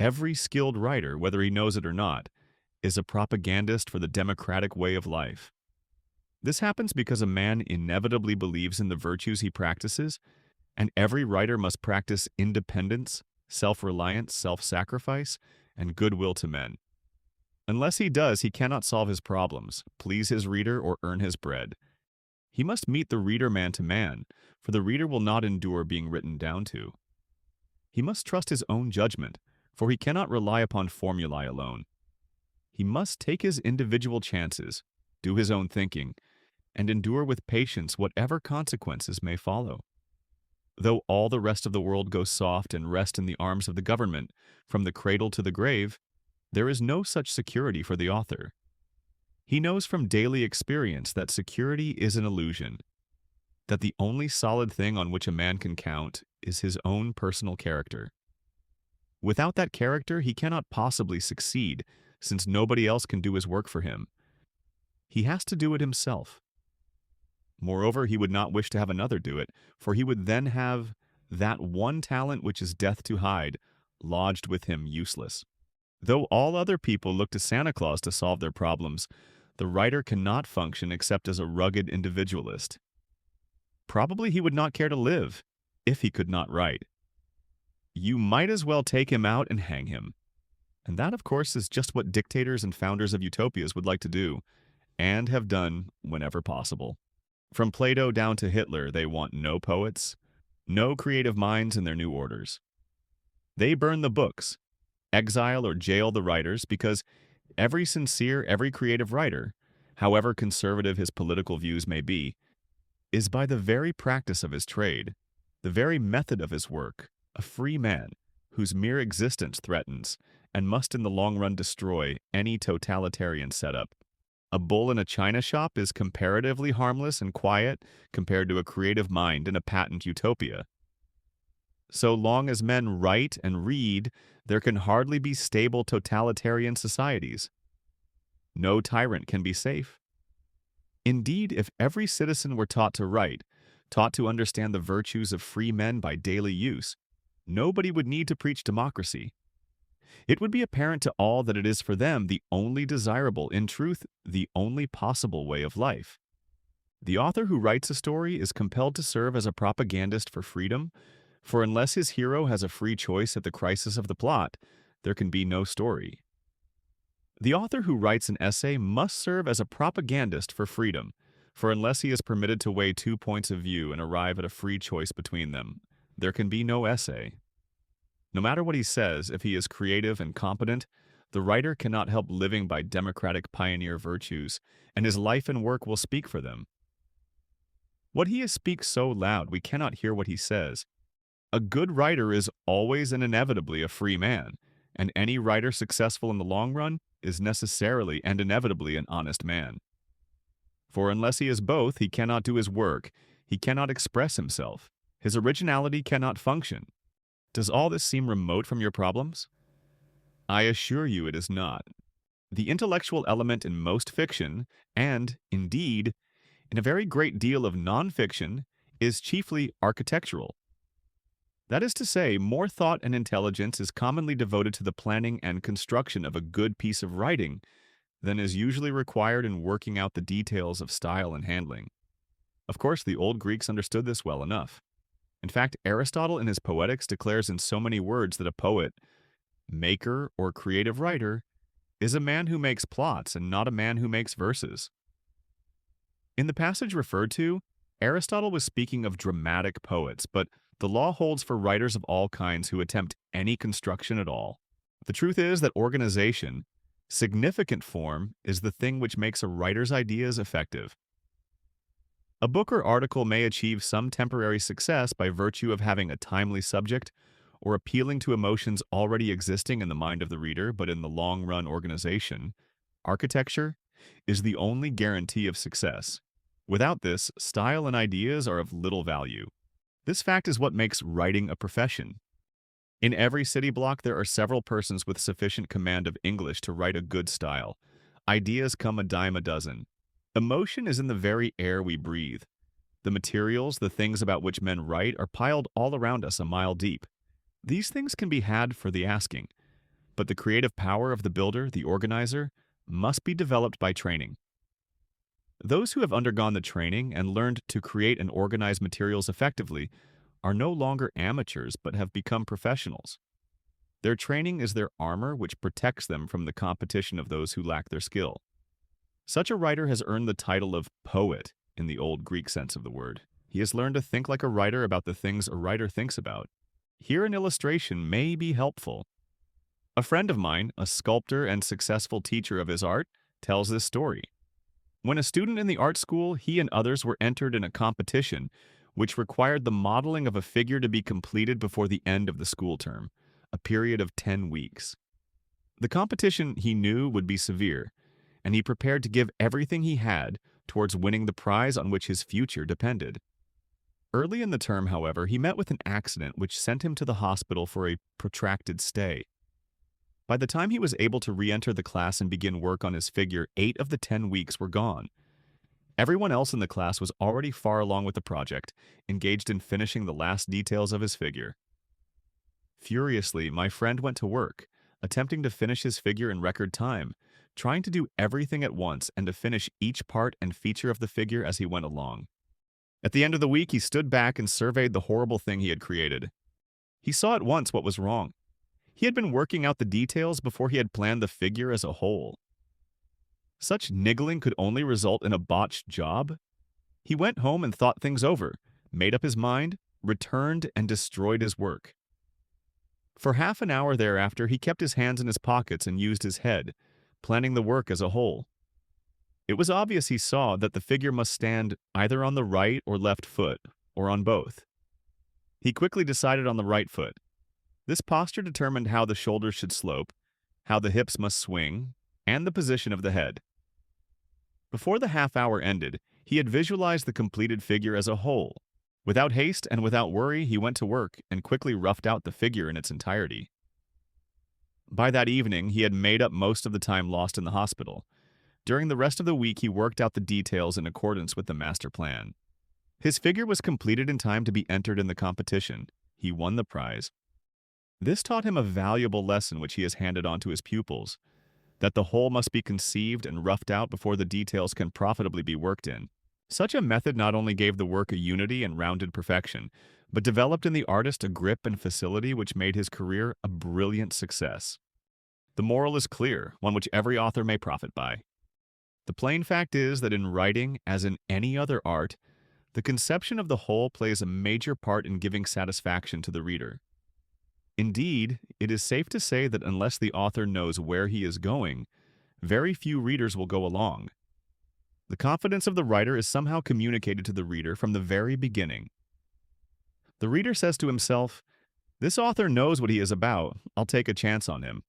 Every skilled writer, whether he knows it or not, is a propagandist for the democratic way of life. This happens because a man inevitably believes in the virtues he practices, and every writer must practice independence, self-reliance, self-sacrifice, and goodwill to men. Unless he does, he cannot solve his problems, please his reader, or earn his bread. He must meet the reader man to man, for the reader will not endure being written down to. He must trust his own judgment, for he cannot rely upon formulae alone. He must take his individual chances, do his own thinking, and endure with patience whatever consequences may follow. Though all the rest of the world goes soft and rest in the arms of the government, from the cradle to the grave, there is no such security for the author. He knows from daily experience that security is an illusion, that the only solid thing on which a man can count is his own personal character. Without that character, he cannot possibly succeed, since nobody else can do his work for him. He has to do it himself. Moreover, he would not wish to have another do it, for he would then have that one talent which is death to hide, lodged with him useless. Though all other people look to Santa Claus to solve their problems, the writer cannot function except as a rugged individualist. Probably he would not care to live if he could not write. You might as well take him out and hang him. And that, of course, is just what dictators and founders of utopias would like to do, and have done whenever possible. From Plato down to Hitler, they want no poets, no creative minds in their new orders. They burn the books, exile or jail the writers, because every sincere, every creative writer, however conservative his political views may be, is by the very practice of his trade, the very method of his work, a free man whose mere existence threatens and must in the long run destroy any totalitarian setup. A bull in a china shop is comparatively harmless and quiet compared to a creative mind in a patent utopia. So long as men write and read, there can hardly be stable totalitarian societies. No tyrant can be safe. Indeed, if every citizen were taught to write, taught to understand the virtues of free men by daily use, nobody would need to preach democracy. It would be apparent to all that it is for them the only desirable, in truth, the only possible way of life. The author who writes a story is compelled to serve as a propagandist for freedom, for unless his hero has a free choice at the crisis of the plot, there can be no story. The author who writes an essay must serve as a propagandist for freedom, for unless he is permitted to weigh two points of view and arrive at a free choice between them, there can be no essay. No matter what he says, if he is creative and competent, the writer cannot help living by democratic pioneer virtues, and his life and work will speak for them. What he speaks so loud we cannot hear what he says. A good writer is always and inevitably a free man, and any writer successful in the long run is necessarily and inevitably an honest man. For unless he is both, he cannot do his work, he cannot express himself, his originality cannot function. Does all this seem remote from your problems? I assure you it is not. The intellectual element in most fiction, and, indeed, in a very great deal of non-fiction, is chiefly architectural. That is to say, more thought and intelligence is commonly devoted to the planning and construction of a good piece of writing than is usually required in working out the details of style and handling. Of course, the old Greeks understood this well enough. In fact, Aristotle in his Poetics declares in so many words that a poet, maker, or creative writer is a man who makes plots and not a man who makes verses. In the passage referred to, Aristotle was speaking of dramatic poets, but the law holds for writers of all kinds who attempt any construction at all. The truth is that organization, significant form, is the thing which makes a writer's ideas effective. A book or article may achieve some temporary success by virtue of having a timely subject or appealing to emotions already existing in the mind of the reader, but in the long-run organization, architecture is the only guarantee of success. Without this, style and ideas are of little value. This fact is what makes writing a profession. In every city block, there are several persons with sufficient command of English to write a good style. Ideas come a dime a dozen. Emotion is in the very air we breathe. The materials, the things about which men write, are piled all around us a mile deep. These things can be had for the asking. But the creative power of the builder, the organizer, must be developed by training. Those who have undergone the training and learned to create and organize materials effectively are no longer amateurs but have become professionals. Their training is their armor which protects them from the competition of those who lack their skill. Such a writer has earned the title of poet in the old Greek sense of the word. He has learned to think like a writer about the things a writer thinks about. Here an illustration may be helpful. A friend of mine, a sculptor and successful teacher of his art, tells this story. When a student in the art school, he and others were entered in a competition which required the modeling of a figure to be completed before the end of the school term, a period of 10 weeks. The competition, he knew, would be severe, and he prepared to give everything he had towards winning the prize on which his future depended. Early in the term, however, he met with an accident which sent him to the hospital for a protracted stay. By the time he was able to re-enter the class and begin work on his figure, 8 of the 10 weeks were gone. Everyone else in the class was already far along with the project, engaged in finishing the last details of his figure. Furiously, my friend went to work, attempting to finish his figure in record time, trying to do everything at once and to finish each part and feature of the figure as he went along. At the end of the week, he stood back and surveyed the horrible thing he had created. He saw at once what was wrong. He had been working out the details before he had planned the figure as a whole. Such niggling could only result in a botched job. He went home and thought things over, made up his mind, returned, and destroyed his work. For half an hour thereafter, he kept his hands in his pockets and used his head, planning the work as a whole. It was obvious he saw that the figure must stand either on the right or left foot, or on both. He quickly decided on the right foot. This posture determined how the shoulders should slope, how the hips must swing, and the position of the head. Before the half hour ended, he had visualized the completed figure as a whole. Without haste and without worry, he went to work and quickly roughed out the figure in its entirety. By that evening, he had made up most of the time lost in the hospital. During the rest of the week, he worked out the details in accordance with the master plan. His figure was completed in time to be entered in the competition. He won the prize. This taught him a valuable lesson which he has handed on to his pupils, that the whole must be conceived and roughed out before the details can profitably be worked in. Such a method not only gave the work a unity and rounded perfection, but developed in the artist a grip and facility which made his career a brilliant success. The moral is clear, one which every author may profit by. The plain fact is that in writing, as in any other art, the conception of the whole plays a major part in giving satisfaction to the reader. Indeed, it is safe to say that unless the author knows where he is going, very few readers will go along. The confidence of the writer is somehow communicated to the reader from the very beginning. The reader says to himself, "This author knows what he is about, I'll take a chance on him."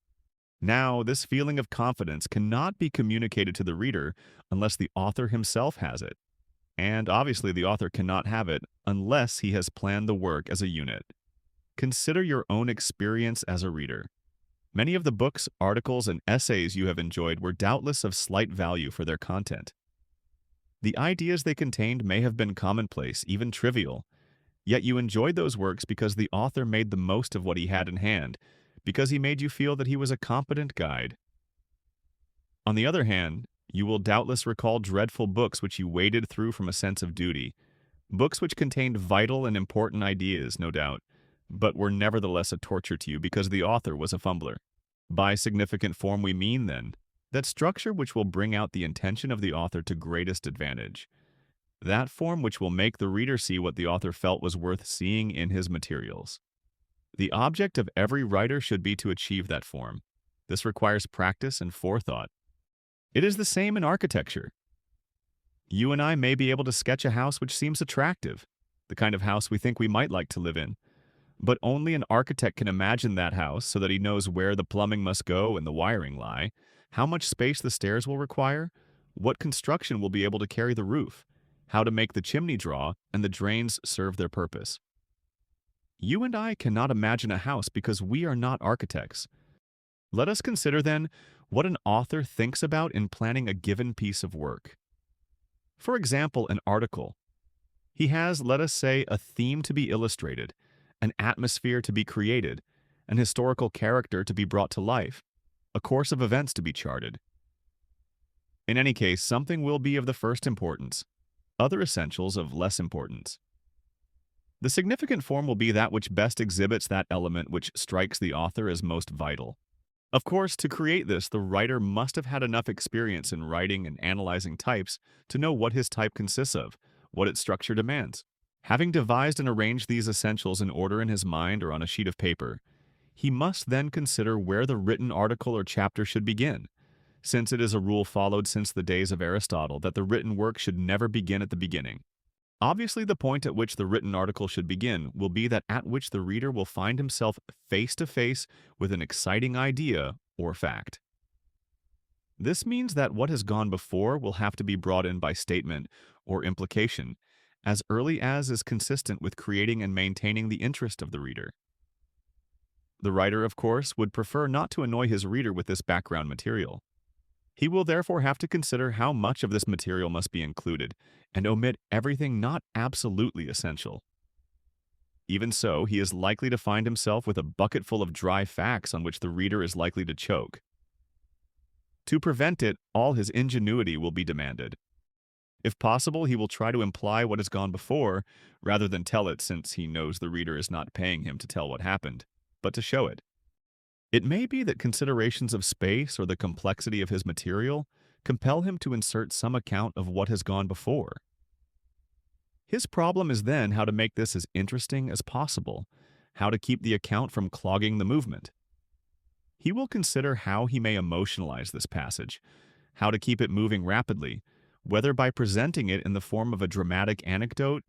Now, this feeling of confidence cannot be communicated to the reader unless the author himself has it. And obviously the author cannot have it unless he has planned the work as a unit. Consider your own experience as a reader. Many of the books, articles, and essays you have enjoyed were doubtless of slight value for their content. The ideas they contained may have been commonplace, even trivial, yet you enjoyed those works because the author made the most of what he had in hand, because he made you feel that he was a competent guide. On the other hand, you will doubtless recall dreadful books which you waded through from a sense of duty, books which contained vital and important ideas, no doubt, but were nevertheless a torture to you because the author was a fumbler. By significant form we mean, then, that structure which will bring out the intention of the author to greatest advantage, that form which will make the reader see what the author felt was worth seeing in his materials. The object of every writer should be to achieve that form. This requires practice and forethought. It is the same in architecture. You and I may be able to sketch a house which seems attractive, the kind of house we think we might like to live in. But only an architect can imagine that house so that he knows where the plumbing must go and the wiring lie, how much space the stairs will require, what construction will be able to carry the roof, how to make the chimney draw and the drains serve their purpose. You and I cannot imagine a house because we are not architects. Let us consider, then, what an author thinks about in planning a given piece of work. For example, an article. He has, let us say, a theme to be illustrated, an atmosphere to be created, an historical character to be brought to life, a course of events to be charted. In any case, something will be of the first importance, other essentials of less importance. The significant form will be that which best exhibits that element which strikes the author as most vital. Of course, to create this, the writer must have had enough experience in writing and analyzing types to know what his type consists of, what its structure demands. Having devised and arranged these essentials in order in his mind or on a sheet of paper, he must then consider where the written article or chapter should begin, since it is a rule followed since the days of Aristotle that the written work should never begin at the beginning. Obviously, the point at which the written article should begin will be that at which the reader will find himself face to face with an exciting idea or fact. This means that what has gone before will have to be brought in by statement or implication, as early as is consistent with creating and maintaining the interest of the reader. The writer, of course, would prefer not to annoy his reader with this background material. He will therefore have to consider how much of this material must be included, and omit everything not absolutely essential. Even so, he is likely to find himself with a bucket full of dry facts on which the reader is likely to choke. To prevent it, all his ingenuity will be demanded. If possible, he will try to imply what has gone before, rather than tell it, since he knows the reader is not paying him to tell what happened, but to show it. It may be that considerations of space or the complexity of his material compel him to insert some account of what has gone before. His problem is then how to make this as interesting as possible, how to keep the account from clogging the movement. He will consider how he may emotionalize this passage, how to keep it moving rapidly, whether by presenting it in the form of a dramatic anecdote,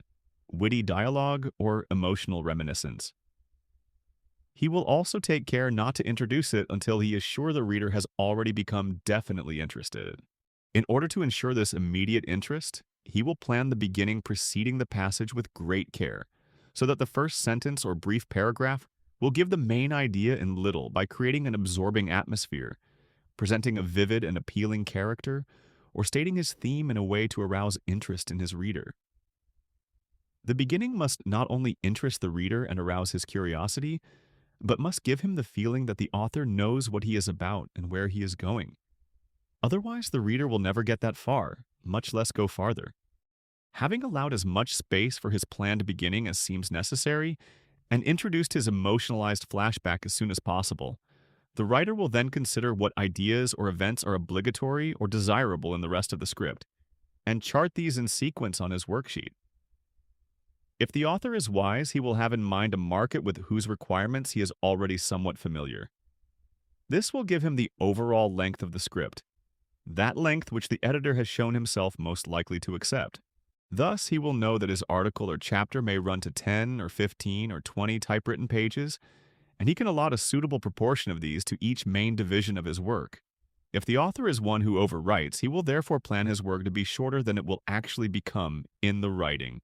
witty dialogue, or emotional reminiscence. He will also take care not to introduce it until he is sure the reader has already become definitely interested. In order to ensure this immediate interest, he will plan the beginning preceding the passage with great care, so that the first sentence or brief paragraph will give the main idea in little by creating an absorbing atmosphere, presenting a vivid and appealing character, or stating his theme in a way to arouse interest in his reader. The beginning must not only interest the reader and arouse his curiosity, but must give him the feeling that the author knows what he is about and where he is going. Otherwise, the reader will never get that far, much less go farther. Having allowed as much space for his planned beginning as seems necessary, and introduced his emotionalized flashback as soon as possible, the writer will then consider what ideas or events are obligatory or desirable in the rest of the script, and chart these in sequence on his worksheet. If the author is wise, he will have in mind a market with whose requirements he is already somewhat familiar. This will give him the overall length of the script, that length which the editor has shown himself most likely to accept. Thus, he will know that his article or chapter may run to 10 or 15 or 20 typewritten pages, and he can allot a suitable proportion of these to each main division of his work. If the author is one who overwrites, he will therefore plan his work to be shorter than it will actually become in the writing.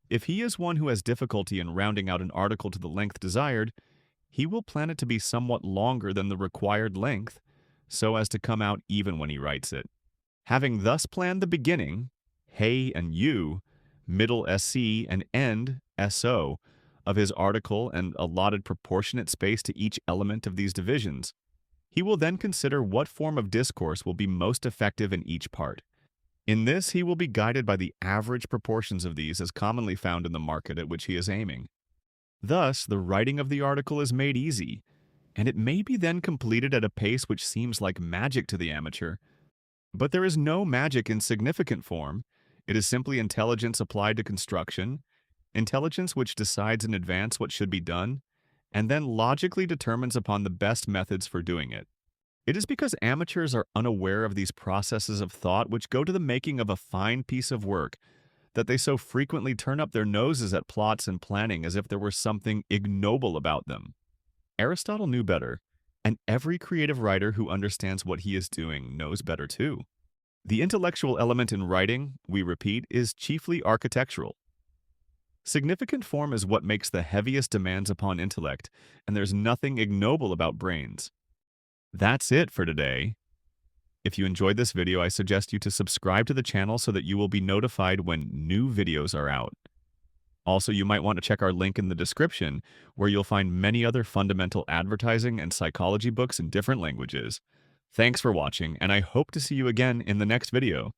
If he is one who has difficulty in rounding out an article to the length desired, he will plan it to be somewhat longer than the required length, so as to come out even when he writes it. Having thus planned the beginning, hey and you, middle SC and end SO, of his article and allotted proportionate space to each element of these divisions, he will then consider what form of discourse will be most effective in each part. In this, he will be guided by the average proportions of these as commonly found in the market at which he is aiming. Thus, the writing of the article is made easy, and it may be then completed at a pace which seems like magic to the amateur. But there is no magic in significant form. It is simply intelligence applied to construction, intelligence which decides in advance what should be done, and then logically determines upon the best methods for doing it. It is because amateurs are unaware of these processes of thought which go to the making of a fine piece of work that they so frequently turn up their noses at plots and planning as if there were something ignoble about them. Aristotle knew better, and every creative writer who understands what he is doing knows better too. The intellectual element in writing, we repeat, is chiefly architectural. Significant form is what makes the heaviest demands upon intellect, and there's nothing ignoble about brains. That's it for today. If you enjoyed this video, I suggest you to subscribe to the channel so that you will be notified when new videos are out. Also, you might want to check our link in the description, where you'll find many other fundamental advertising and psychology books in different languages. Thanks for watching, and I hope to see you again in the next video.